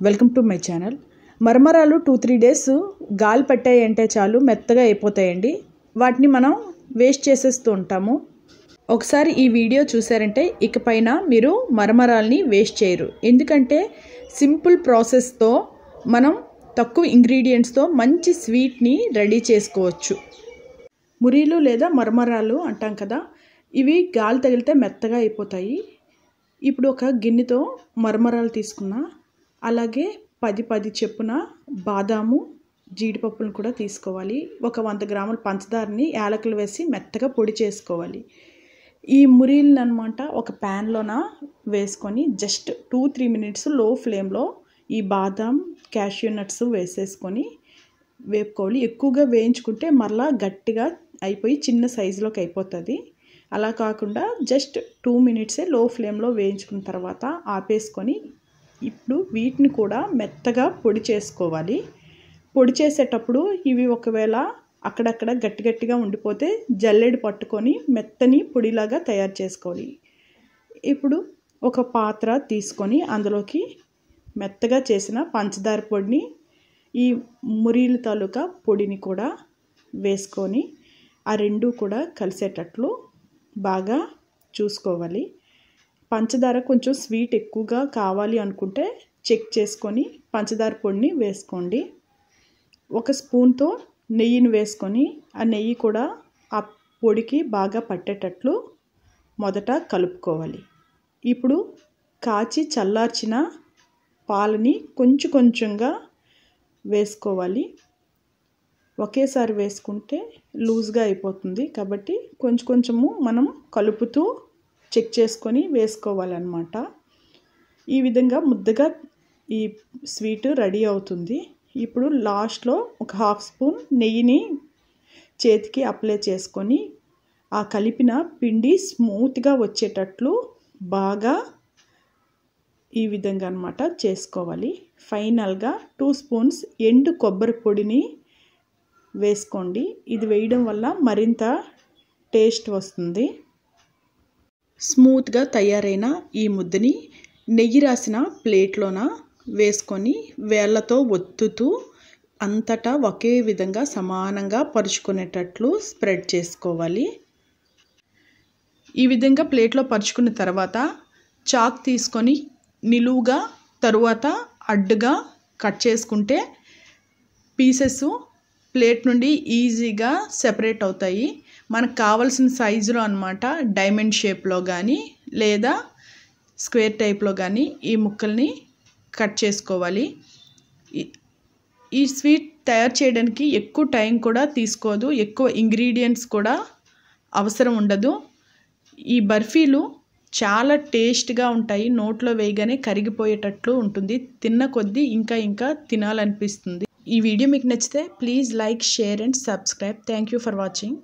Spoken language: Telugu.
Welcome to my channel. మరమరాలు 2-3 డేస్ గాలి పట్టాయంటే చాలు మెత్తగా అయిపోతాయండి. వాటిని మనం వేస్ట్ చేసేస్తూ ఉంటాము. ఒకసారి ఈ వీడియో చూసారంటే ఇకపైన మీరు మరమరాల్ని వేస్ట్ చేయరు. ఎందుకంటే సింపుల్ ప్రాసెస్తో మనం తక్కువ ఇంగ్రీడియంట్స్తో మంచి స్వీట్ని రెడీ చేసుకోవచ్చు. మురీలు లేదా మరమరాలు అంటాం కదా, ఇవి గాలి తగిలితే మెత్తగా అయిపోతాయి. ఇప్పుడు ఒక గిన్నెతో మరమరాలు తీసుకున్నా, అలాగే 10 చెప్పున బాదాము జీడిపప్పులను కూడా తీసుకోవాలి. ఒక 100 గ్రాముల పంచదారని యాలకులు వేసి మెత్తగా పొడి చేసుకోవాలి. ఈ మురీలను అనమాట ఒక ప్యాన్లోన వేసుకొని జస్ట్ 2-3 మినిట్స్ లో ఫ్లేమ్లో ఈ బాదాం క్యాష్యూ నట్స్ వేసేసుకొని వేపుకోవాలి. ఎక్కువగా వేయించుకుంటే మరలా గట్టిగా అయిపోయి చిన్న సైజులోకి అయిపోతుంది. అలా కాకుండా జస్ట్ 2 మినిట్సే లో ఫ్లేమ్లో వేయించుకున్న తర్వాత ఆపేసుకొని ఇప్పుడు వీటిని కూడా మెత్తగా పొడి చేసుకోవాలి. పొడి చేసేటప్పుడు ఇవి ఒకవేళ అక్కడక్కడ గట్టిగా ఉండిపోతే జల్లెడ పట్టుకొని మెత్తని పొడిలాగా తయారు చేసుకోవాలి. ఇప్పుడు ఒక పాత్ర తీసుకొని అందులోకి మెత్తగా చేసిన పంచదార పొడిని, ఈ మురీలు తాలూకా పొడిని కూడా వేసుకొని ఆ రెండు కూడా కలిసేటట్లు బాగా చూసుకోవాలి. పంచదార కొంచెం స్వీట్ ఎక్కువగా కావాలి అనుకుంటే చెక్ చేసుకొని పంచదార పొడిని వేసుకోండి. ఒక స్పూన్తో నెయ్యిని వేసుకొని ఆ నెయ్యి కూడా ఆ పొడికి బాగా పట్టేటట్లు మొదట కలుపుకోవాలి. ఇప్పుడు కాచి చల్లార్చిన పాలని కొంచెంగా వేసుకోవాలి. ఒకేసారి వేసుకుంటే లూజ్గా అయిపోతుంది కాబట్టి కొంచెము మనం కలుపుతూ చెక్ చేసుకొని వేసుకోవాలన్నమాట. ఈ విధంగా ముద్దగా ఈ స్వీట్ రెడీ అవుతుంది. ఇప్పుడు లాస్ట్లో ఒక 1/2 స్పూన్ నెయ్యిని చేతికి అప్లై చేసుకొని ఆ కలిపిన పిండి స్మూత్గా వచ్చేటట్లు బాగా ఈ విధంగా అన్నమాట చేసుకోవాలి. ఫైనల్గా 2 స్పూన్స్ ఎండు కొబ్బరి పొడిని వేసుకోండి. ఇది వేయడం వల్ల మరింత టేస్ట్ వస్తుంది. స్మూత్గా తయారైన ఈ ముద్దని నెయ్యి రాసిన ప్లేట్లోన వేసుకొని వేళ్ళతో ఒత్తుతూ అంతటా ఒకే విధంగా సమానంగా పరుచుకునేటట్లు స్ప్రెడ్ చేసుకోవాలి. ఈ విధంగా ప్లేట్లో పరుచుకున్న తర్వాత చాక్ తీసుకొని నిలువుగా తరువాత అడ్డుగా కట్ చేసుకుంటే పీసెస్ ప్లేట్ నుండి ఈజీగా సెపరేట్ అవుతాయి. మనకు కావాల్సిన సైజులో అన్నమాట. డైమండ్ షేప్లో కానీ లేదా స్క్వేర్ టైప్లో కానీ ఈ ముక్కల్ని కట్ చేసుకోవాలి. ఈ స్వీట్ తయారు చేయడానికి ఎక్కువ టైం కూడా తీసుకోదు, ఎక్కువ ఇంగ్రీడియంట్స్ కూడా అవసరం ఉండదు. ఈ బర్ఫీలు చాలా టేస్ట్గా ఉంటాయి. నోట్లో వేయగానే కరిగిపోయేటట్లు ఉంటుంది. తిన్న కొద్దీ ఇంకా తినాలనిపిస్తుంది. ఈ వీడియో మీకు నచ్చితే please like, share and subscribe. Thank you for watching.